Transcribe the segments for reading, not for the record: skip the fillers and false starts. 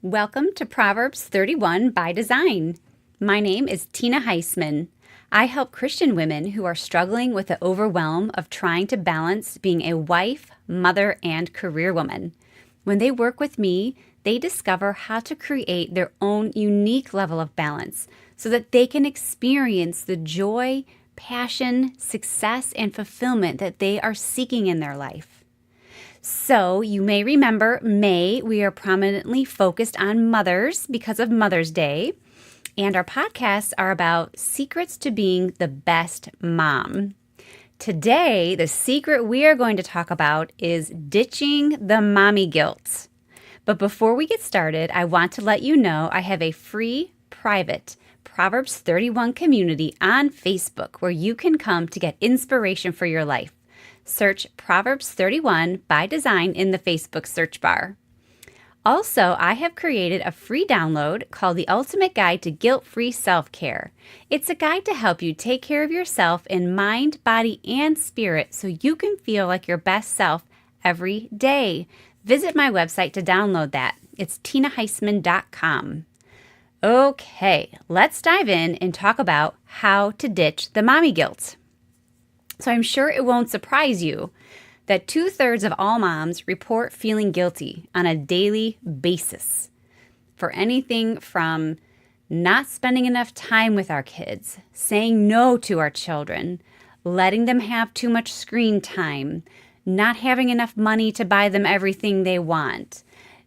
Welcome to Proverbs 31 by Design. My name is Tina Heisman. I help Christian women who are struggling with the overwhelm of trying to balance being a wife, mother, and career woman. When they work with me, they discover how to create their own unique level of balance so that they can experience the joy, passion, success, and fulfillment that they are seeking in their life. So you may remember May, we are prominently focused on mothers because of Mother's Day. And our podcasts are about secrets to being the best mom. Today, the secret we are going to talk about is ditching the mommy guilt. But before we get started, I want to let you know I have a free, private Proverbs 31 community on Facebook where you can come to get inspiration for your life. Search Proverbs 31 by Design in the Facebook search bar. Also, I have created a free download called The Ultimate Guide to Guilt-Free Self-Care. It's a guide to help you take care of yourself in mind, body, and spirit so you can feel like your best self every day. Visit my website to download that. It's tinaheisman.com. Okay, let's dive in and talk about how to ditch the mommy guilt. So I'm sure it won't surprise you that 2/3 of all moms report feeling guilty on a daily basis for anything from not spending enough time with our kids, saying no to our children, letting them have too much screen time, not having enough money to buy them everything they want,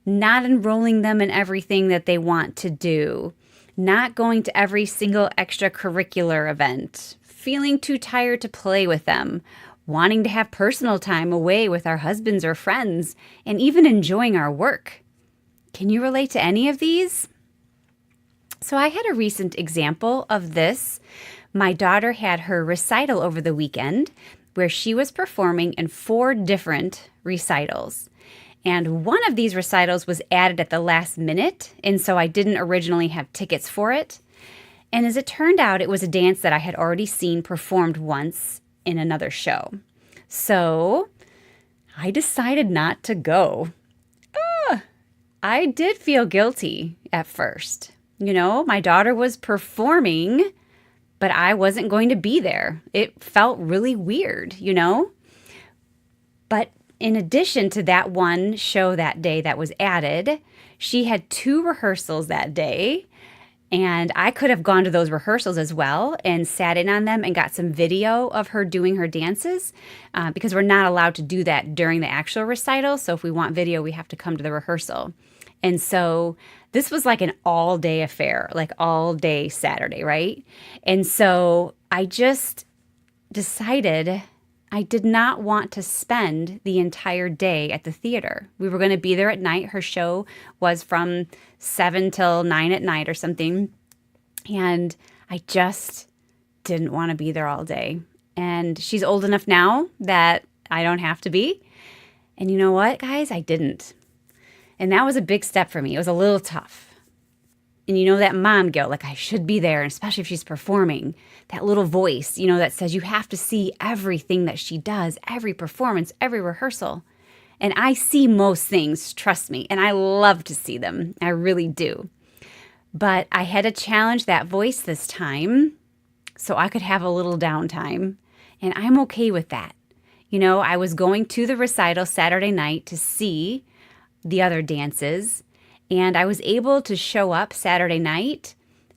not enrolling them in everything that they want to do, not going to every single extracurricular event, feeling too tired to play with them, wanting to have personal time away with our husbands or friends, and even enjoying our work. Can you relate to any of these? So I had a recent example of this. My daughter had her recital over the weekend where she was performing in 4 different recitals. And one of these recitals was added at the last minute, and so I didn't originally have tickets for it. And as it turned out, it was a dance that I had already seen performed once in another show. So I decided not to go. I did feel guilty at first. You know, my daughter was performing, but I wasn't going to be there. It felt really weird, you know? But in addition to that one show that day that was added, she had 2 rehearsals that day. And I could have gone to those rehearsals as well and sat in on them and got some video of her doing her dances because we're not allowed to do that during the actual recital. So if we want video, we have to come to the rehearsal. And so this was like an all-day affair, like all-day Saturday, right? And so I just decided I did not want to spend the entire day at the theater. We were going to be there at night. Her show was from 7 till 9 at night or something. And I just didn't want to be there all day. And she's old enough now that I don't have to be. And you know what, guys? I didn't. And that was a big step for me. It was a little tough. And you know that mom guilt, like I should be there, and especially if she's performing. That little voice, you know, that says you have to see everything that she does, every performance, every rehearsal. And I see most things, trust me, and I love to see them. I really do. But I had to challenge that voice this time so I could have a little downtime. And I'm okay with that. You know, I was going to the recital Saturday night to see the other dances. And I was able to show up Saturday night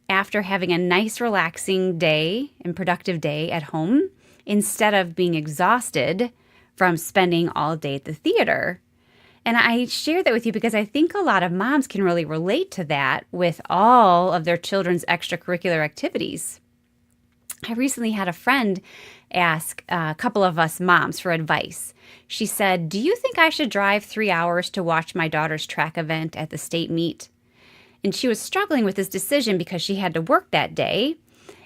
after having a nice, relaxing day and productive day at home instead of being exhausted from spending all day at the theater. And I share that with you because I think a lot of moms can really relate to that with all of their children's extracurricular activities. I recently had a friend ask a couple of us moms for advice. She said, "Do you think I should drive 3 hours to watch my daughter's track event at the state meet?" And she was struggling with this decision because she had to work that day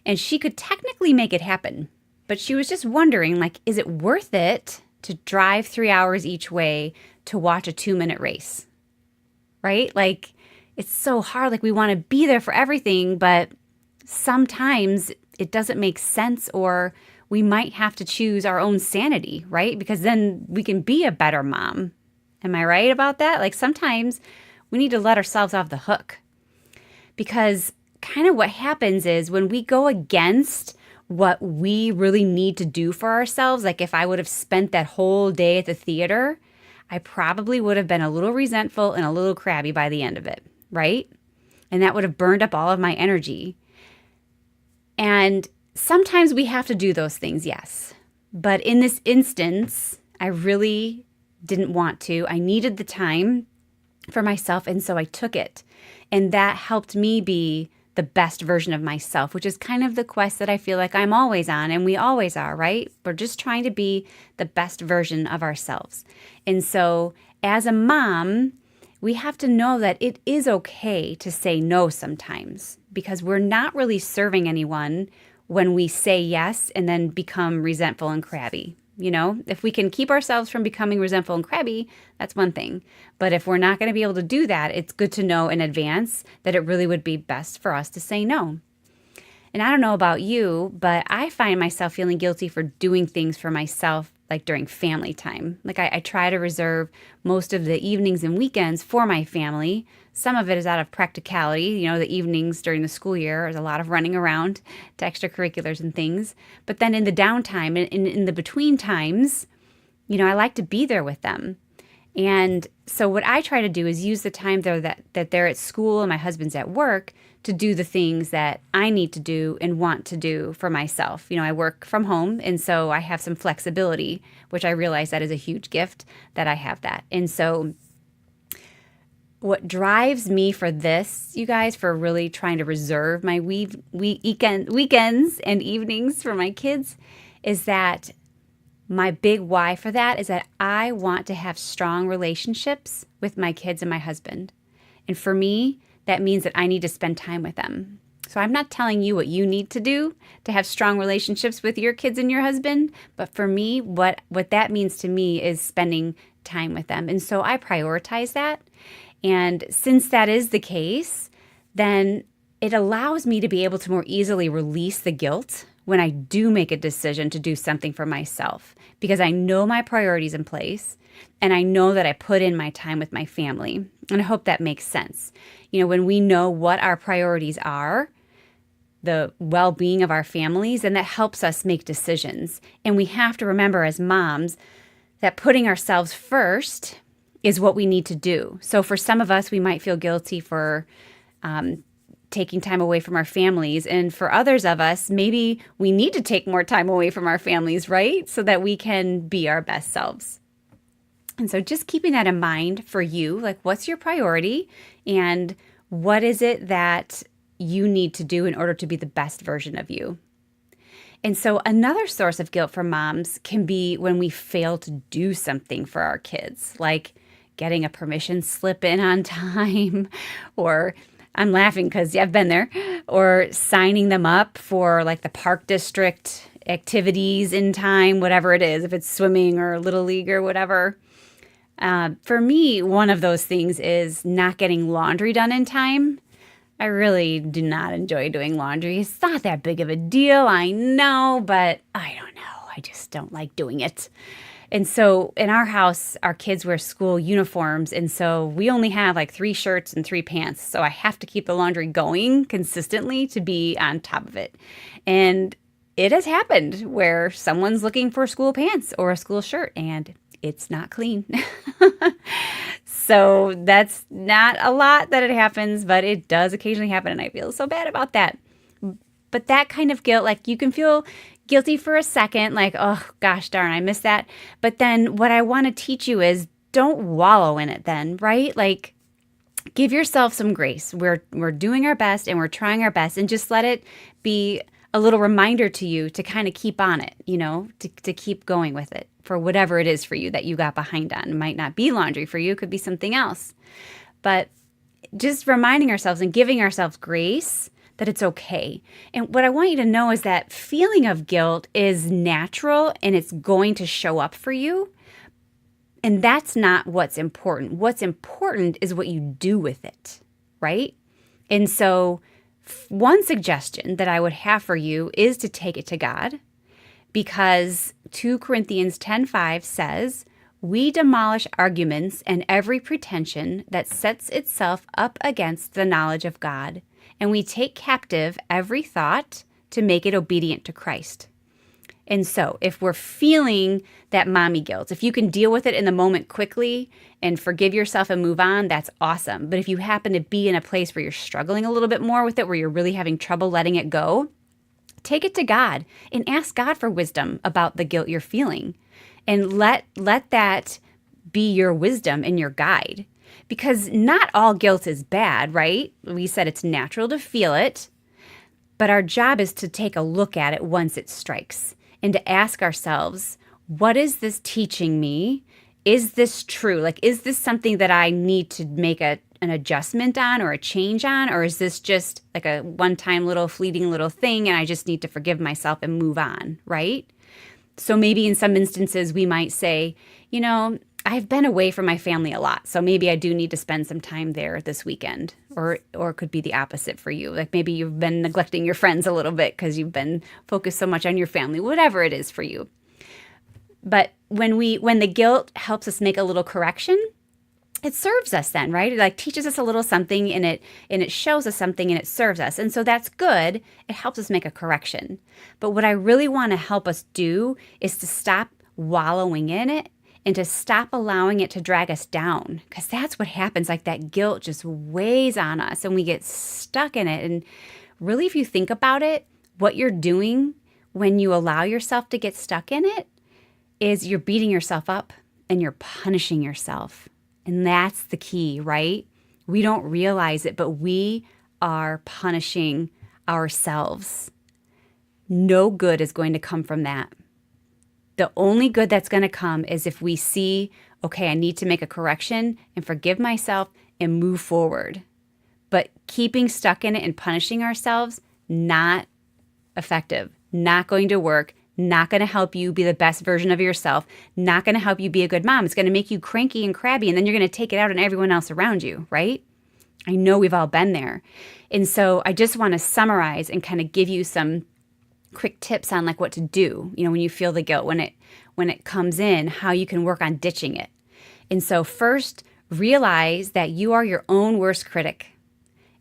and she could technically make it happen. But she was just wondering, like, is it worth it to drive 3 hours each way to watch a 2-minute race? Right? Like, it's so hard. Like, we want to be there for everything, but sometimes it doesn't make sense, or we might have to choose our own sanity, right? Because then we can be a better mom. Am I right about that? Like sometimes We need to let ourselves off the hook. Because kind of what happens is when we go against what we really need to do for ourselves, like if I would have spent that whole day at the theater, I probably would have been a little resentful and a little crabby by the end of it, right? And that would have burned up all of my energy. And sometimes we have to do those things, yes. But in this instance, I really didn't want to. I needed the time for myself, and so I took it. And that helped me be the best version of myself, which is kind of the quest that I feel like I'm always on, and we always are, right? We're just trying to be the best version of ourselves. And so as a mom, we have to know that it is okay to say no sometimes, because we're not really serving anyone when we say yes and then become resentful and crabby. You know, if we can keep ourselves from becoming resentful and crabby, that's one thing. But if we're not going to be able to do that, it's good to know in advance that it really would be best for us to say no. And I don't know about you, but I find myself feeling guilty for doing things for myself, like during family time. Like I try to reserve most of the evenings and weekends for my family. Some of it is out of practicality. You know, the evenings during the school year, there's a lot of running around to extracurriculars and things. But then in the downtime, in the between times, you know, I like to be there with them. And so what I try to do is use the time that they're at school and my husband's at work to do the things that I need to do and want to do for myself. You know, I work from home, and so I have some flexibility, which I realize that is a huge gift that I have that. And so what drives me for this, you guys, for really trying to reserve my weekends and evenings for my kids, is that my big why for that is that I want to have strong relationships with my kids and my husband. And for me, that means that I need to spend time with them. So I'm not telling you what you need to do to have strong relationships with your kids and your husband, but for me, what that means to me is spending time with them. And so I prioritize that. And since that is the case, then it allows me to be able to more easily release the guilt when I do make a decision to do something for myself, because I know my priorities in place and I know that I put in my time with my family. And I hope that makes sense. You know, when we know what our priorities are, the well-being of our families, and that helps us make decisions. And we have to remember as moms that putting ourselves first is what we need to do. So for some of us, we might feel guilty for taking time away from our families. And for others of us, maybe we need to take more time away from our families, right? So that we can be our best selves. And so just keeping that in mind for you, like what's your priority and what is it that you need to do in order to be the best version of you? And so another source of guilt for moms can be when we fail to do something for our kids, like getting a permission slip in on time, or I'm laughing because I've been there, or signing them up for like the park district activities in time, whatever it is, if it's swimming or little league or whatever. For me, one of those things is not getting laundry done in time. I really do not enjoy doing laundry. It's not that big of a deal, I know, but I don't know. I just don't like doing it. And so in our house, our kids wear school uniforms, and so we only have like 3 shirts and 3 pants. So I have to keep the laundry going consistently to be on top of it. And it has happened where someone's looking for school pants or a school shirt, and it's not clean. So that's not a lot that it happens, but it does occasionally happen, and I feel so bad about that. But that kind of guilt, like you can feel guilty for a second, like, oh gosh darn, I missed that. But then what I want to teach you is don't wallow in it then, right? Like give yourself some grace. We're doing our best and we're trying our best, and just let it be a little reminder to you to kind of keep on it, you know, to keep going with it for whatever it is for you that you got behind on. It might not be laundry for you. It could be something else. But just reminding ourselves and giving ourselves grace that it's okay. And what I want you to know is that feeling of guilt is natural and it's going to show up for you. And that's not what's important. What's important is what you do with it, right? And so one suggestion that I would have for you is to take it to God, because 2 Corinthians 10:5 says, We demolish arguments and every pretension that sets itself up against the knowledge of God, and we take captive every thought to make it obedient to Christ. And so if we're feeling that mommy guilt, if you can deal with it in the moment quickly and forgive yourself and move on, that's awesome. But if you happen to be in a place where you're struggling a little bit more with it, where you're really having trouble letting it go, take it to God and ask God for wisdom about the guilt you're feeling. And let that be your wisdom and your guide. Because not all guilt is bad, right? We said it's natural to feel it, but our job is to take a look at it once it strikes and to ask ourselves, what is this teaching me? Is this true? Like, is this something that I need to make an adjustment on or a change on? Or is this just like a one-time little fleeting little thing and I just need to forgive myself and move on, right? So maybe in some instances we might say, I've been away from my family a lot, so maybe I do need to spend some time there this weekend. Or it could be the opposite for you. Like maybe you've been neglecting your friends a little bit because you've been focused so much on your family, whatever it is for you. But when the guilt helps us make a little correction, it serves us then, right? It like teaches us a little something and it shows us something and it serves us. And so that's good. It helps us make a correction. But what I really want to help us do is to stop wallowing in it and to stop allowing it to drag us down, because that's what happens. Like that guilt just weighs on us and we get stuck in it. And really, if you think about it, what you're doing when you allow yourself to get stuck in it is you're beating yourself up and you're punishing yourself. And that's the key, right? We don't realize it, but we are punishing ourselves. No good is going to come from that. The only good that's going to come is if we see, okay, I need to make a correction and forgive myself and move forward. But keeping stuck in it and punishing ourselves, not effective, not going to work, not going to help you be the best version of yourself, not going to help you be a good mom. It's going to make you cranky and crabby, and then you're going to take it out on everyone else around you, right? I know we've all been there. And so I just want to summarize and kind of give you some quick tips on like what to do, when you feel the guilt, when it comes in, how you can work on ditching it. And so first, realize that you are your own worst critic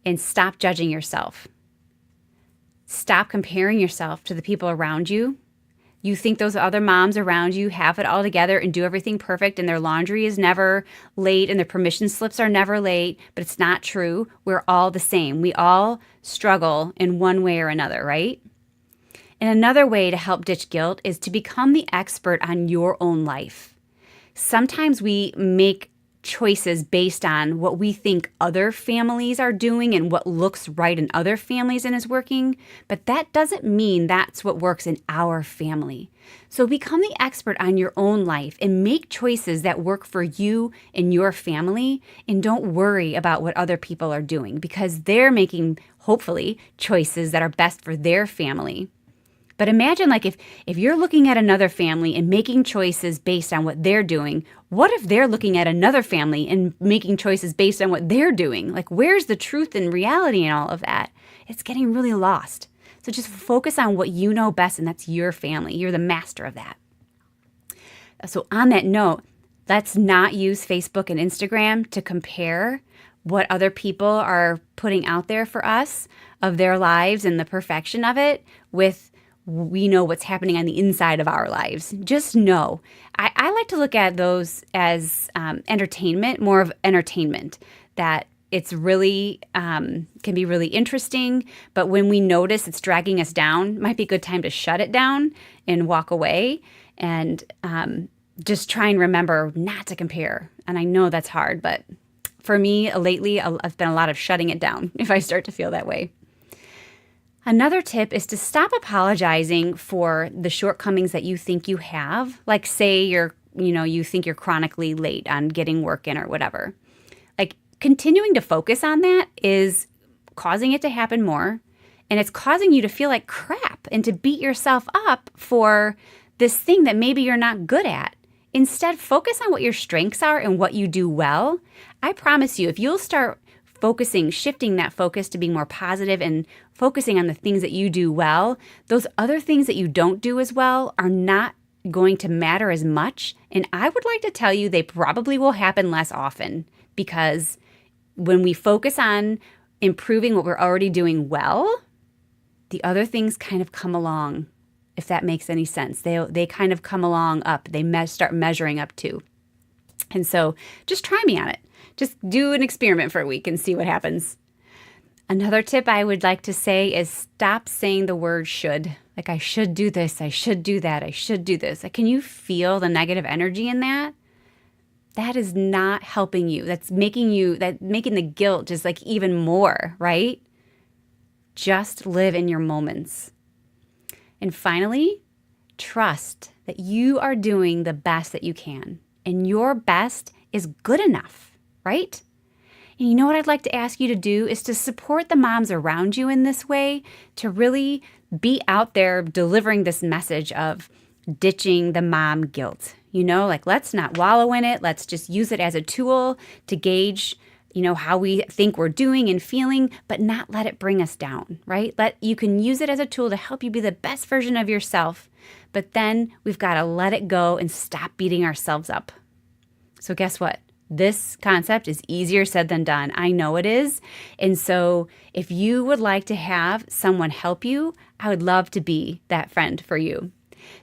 and stop judging yourself. Stop comparing yourself to the people around you. You think those other moms around you have it all together and do everything perfect and their laundry is never late and their permission slips are never late, but it's not true. We're all the same. We all struggle in one way or another, right? And another way to help ditch guilt is to become the expert on your own life. Sometimes we make choices based on what we think other families are doing and what looks right in other families and is working, but that doesn't mean that's what works in our family. So become the expert on your own life and make choices that work for you and your family, and don't worry about what other people are doing because they're making, hopefully, choices that are best for their family. But imagine like if you're looking at another family and making choices based on what they're doing, what if they're looking at another family and making choices based on what they're doing? Like where's the truth and reality in all of that? It's getting really lost. So just focus on what you know best, and that's your family. You're the master of that. So on that note, let's not use Facebook and Instagram to compare what other people are putting out there for us of their lives and the perfection of it with we know what's happening on the inside of our lives. Just know. I like to look at those as entertainment, more of entertainment, that it's really, can be really interesting, but when we notice it's dragging us down, it might be a good time to shut it down and walk away and just try and remember not to compare. And I know that's hard, but for me lately, I've been a lot of shutting it down if I start to feel that way. Another tip is to stop apologizing for the shortcomings that you think you have. Like say you think you're chronically late on getting work in or whatever. Like continuing to focus on that is causing it to happen more, and it's causing you to feel like crap and to beat yourself up for this thing that maybe you're not good at. Instead, focus on what your strengths are and what you do well. I promise you, if you'll start shifting that focus to being more positive and focusing on the things that you do well, those other things that you don't do as well are not going to matter as much. And I would like to tell you they probably will happen less often, because when we focus on improving what we're already doing well, the other things kind of come along, if that makes any sense. They kind of come along up. They start measuring up too. And so just try me on it. Just do an experiment for a week and see what happens. Another tip I would like to say is stop saying the word should. Like, I should do this, I should do that, I should do this. Like, can you feel the negative energy in that? That is not helping you. That's making the guilt just like even more, right? Just live in your moments. And finally, trust that you are doing the best that you can. And your best is good enough, right? And you know what I'd like to ask you to do is to support the moms around you in this way, to really be out there delivering this message of ditching the mom guilt. Like, let's not wallow in it. Let's just use it as a tool to gauge, how we think we're doing and feeling, but not let it bring us down, right? You can use it as a tool to help you be the best version of yourself, but then we've got to let it go and stop beating ourselves up. So guess what? This concept is easier said than done. I know it is. And so if you would like to have someone help you, I would love to be that friend for you.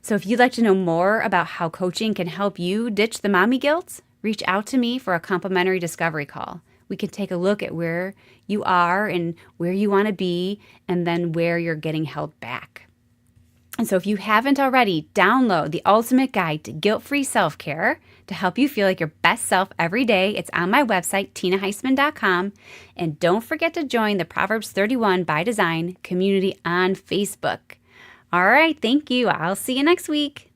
So if you'd like to know more about how coaching can help you ditch the mommy guilt, reach out to me for a complimentary discovery call. We can take a look at where you are and where you want to be, and then where you're getting held back. And so if you haven't already, download the Ultimate Guide to Guilt-Free Self-Care to help you feel like your best self every day. It's on my website, tinaheisman.com. And don't forget to join the Proverbs 31 by Design community on Facebook. All right, thank you. I'll see you next week.